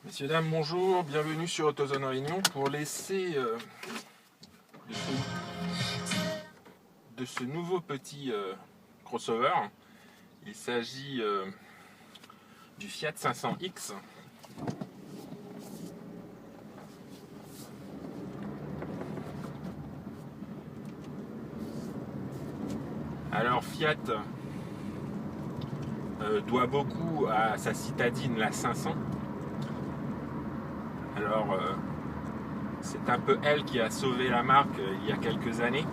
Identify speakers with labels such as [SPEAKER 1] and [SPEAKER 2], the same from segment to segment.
[SPEAKER 1] Messieurs, dames, bonjour, bienvenue sur AutoZone Réunion pour l'essai de ce nouveau petit crossover. Il s'agit du Fiat 500X. Alors Fiat doit beaucoup à sa citadine, la 500. Alors, c'est un peu elle qui a sauvé la marque il y a quelques années.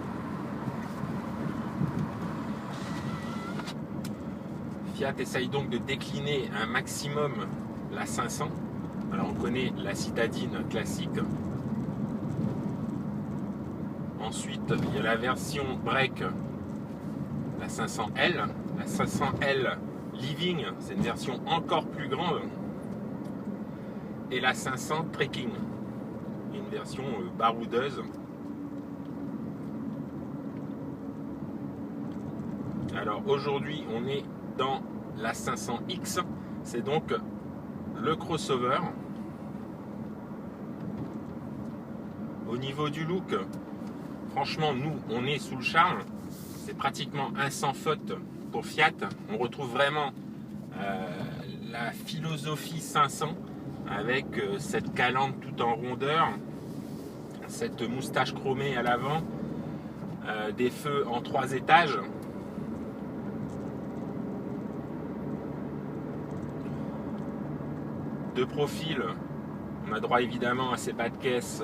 [SPEAKER 1] Fiat essaye donc de décliner un maximum la 500. Alors, on connaît la citadine classique. Ensuite, il y a la version break, la 500L. La 500L Living, c'est une version encore plus grande. Et la 500 Trekking, une version baroudeuse. Alors aujourd'hui on est dans la 500X, c'est donc le crossover. Au niveau du look, franchement nous on est sous le charme, c'est pratiquement un sans faute pour Fiat. On retrouve vraiment la philosophie 500 avec cette calandre tout en rondeur, cette moustache chromée à l'avant, des feux en 3 étages. De profil, on a droit évidemment à ces bas de caisse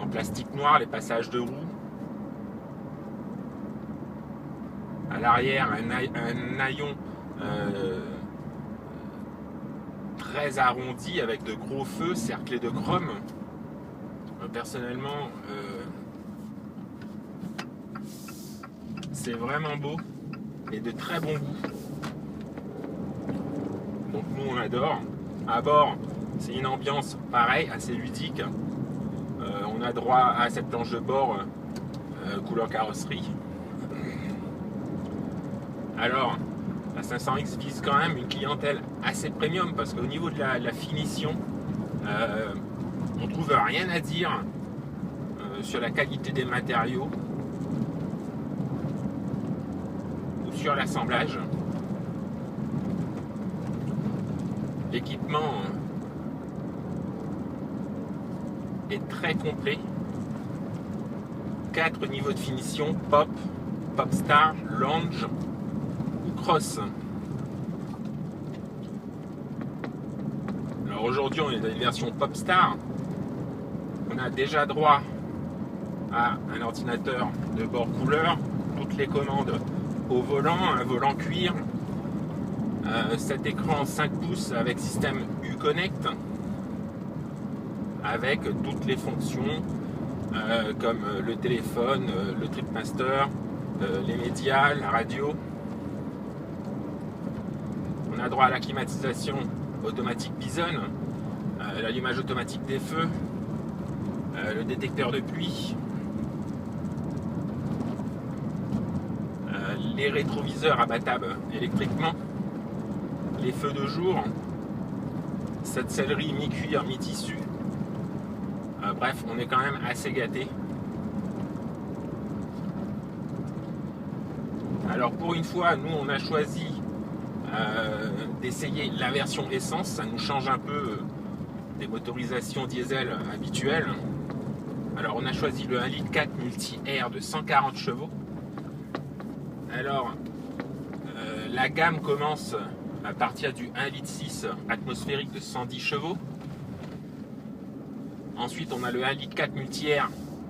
[SPEAKER 1] en plastique noir, les passages de roues. À l'arrière, un haillon très arrondi avec de gros feux cerclés de chrome. Personnellement, c'est vraiment beau et de très bon goût. Donc nous on adore. À bord, c'est une ambiance pareille, assez ludique. On a droit à cette planche de bord couleur carrosserie. Alors, la 500X vise quand même une clientèle assez premium parce qu'au niveau de la finition, on trouve rien à dire sur la qualité des matériaux ou sur l'assemblage. L'équipement est très complet. 4 niveaux de finition: Pop, Popstar, Lounge ou Cross. Alors aujourd'hui on est dans une version Popstar. On a déjà droit à un ordinateur de bord couleur, toutes les commandes au volant, un volant cuir, cet écran 5 pouces avec système Uconnect, avec toutes les fonctions comme le téléphone, le Tripmaster, les médias, la radio. On a droit à la climatisation automatique Bison, l'allumage automatique des feux, le détecteur de pluie, les rétroviseurs abattables électriquement, les feux de jour, cette sellerie mi-cuir, mi-tissu. Bref, on est quand même assez gâté. Alors pour une fois, nous on a choisi d'essayer la version essence. Ça nous change un peu des motorisations diesel habituelles. Alors on a choisi le 1,4 litre multi-air de 140 chevaux. Alors la gamme commence à partir du 1,6 litre atmosphérique de 110 chevaux. Ensuite on a le 1,4 litre multi-air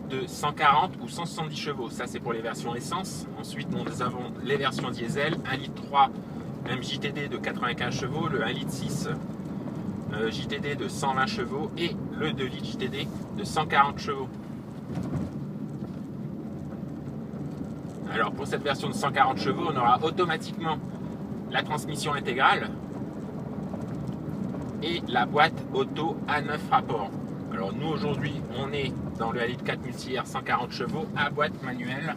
[SPEAKER 1] de 140 ou 170 chevaux. Ça c'est pour les versions essence. Ensuite nous avons les versions diesel, 1,3 litre MJTD de 95 chevaux, le 1,6 litre JTD de 120 chevaux et le 2 litres JTD de 140 chevaux. Alors pour cette version de 140 chevaux, on aura automatiquement la transmission intégrale et la boîte auto à 9 rapports. Alors nous aujourd'hui on est dans le 1,4 litre multi-air 140 chevaux à boîte manuelle,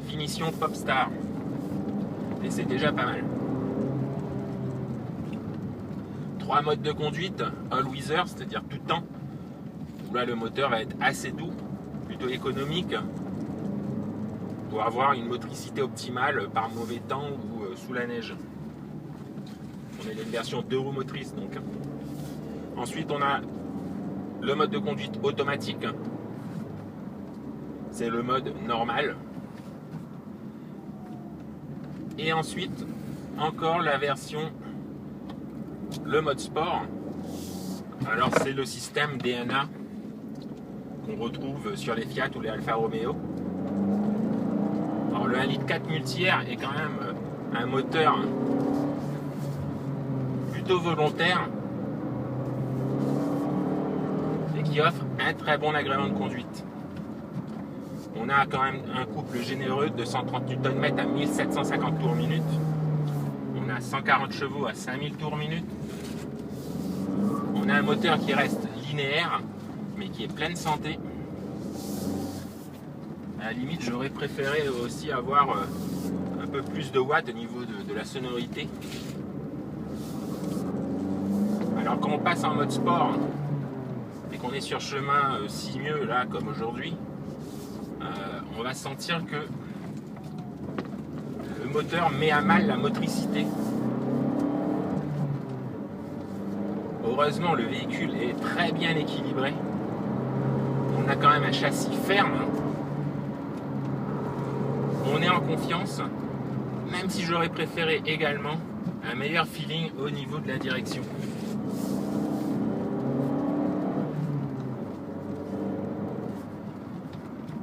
[SPEAKER 1] finition Popstar, et c'est déjà pas mal. 3 modes de conduite, all weather, c'est-à-dire tout temps, où là le moteur va être assez doux, plutôt économique, pour avoir une motricité optimale par mauvais temps ou sous la neige. On a une version 2 roues motrices donc. Ensuite on a le mode de conduite automatique, c'est le mode normal. Et ensuite encore la version, le mode sport. Alors c'est le système DNA qu'on retrouve sur les Fiat ou les Alfa Romeo. Alors le 1,4 litre multi-air est quand même un moteur plutôt volontaire et qui offre un très bon agrément de conduite. On a quand même un couple généreux de 130 Nm à 1750 tours minute. On a 140 chevaux à 5000 tours minute. On a un moteur qui reste linéaire, mais qui est plein de santé. À la limite, j'aurais préféré aussi avoir un peu plus de watts au niveau de la sonorité. Alors quand on passe en mode sport et qu'on est sur chemin sinueux, là, comme aujourd'hui, on va sentir que le moteur met à mal la motricité. Heureusement, le véhicule est très bien équilibré. On a quand même un châssis ferme. On est en confiance, même si j'aurais préféré également un meilleur feeling au niveau de la direction.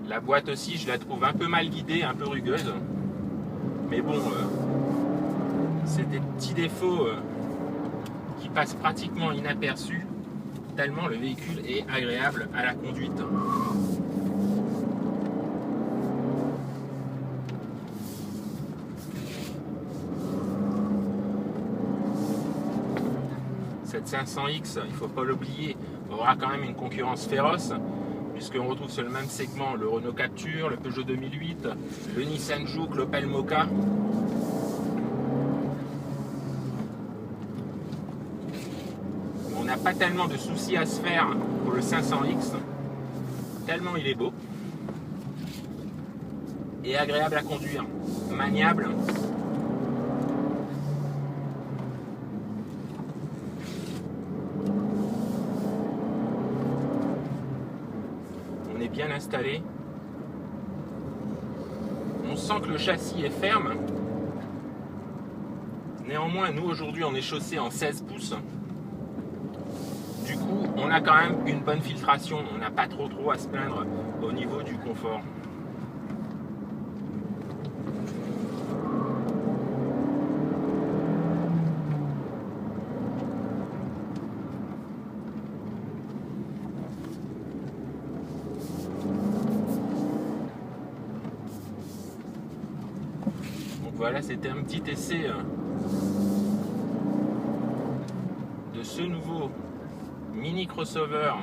[SPEAKER 1] La boîte aussi, je la trouve un peu mal guidée, un peu rugueuse. Mais bon, c'est des petits défauts qui passent pratiquement inaperçus, tellement le véhicule est agréable à la conduite. Cette 500X, il ne faut pas l'oublier, aura quand même une concurrence féroce, puisqu'on retrouve sur le même segment le Renault Captur, le Peugeot 2008, le Nissan Juke, l'Opel Mokka. On n'a pas tellement de soucis à se faire pour le 500X, tellement il est beau et agréable à conduire, maniable. On est bien installé. On sent que le châssis est ferme. Néanmoins, nous aujourd'hui on est chaussé en 16 pouces. Du coup, on a quand même une bonne filtration. On n'a pas trop à se plaindre au niveau du confort. Voilà, c'était un petit essai de ce nouveau mini crossover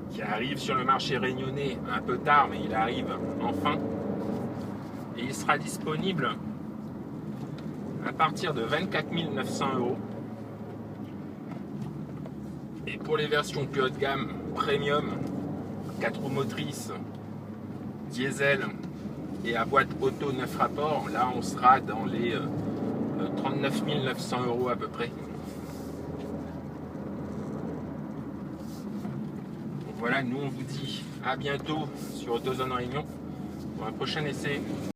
[SPEAKER 1] qui arrive sur le marché réunionnais un peu tard, mais il arrive enfin. Et il sera disponible à partir de 24 900 €. Et pour les versions plus haut de gamme, premium, 4 roues motrices, diesel, et à boîte auto 9 rapports, là on sera dans les 39 900 € à peu près. Donc voilà, nous on vous dit à bientôt sur AutoZone Réunion pour un prochain essai.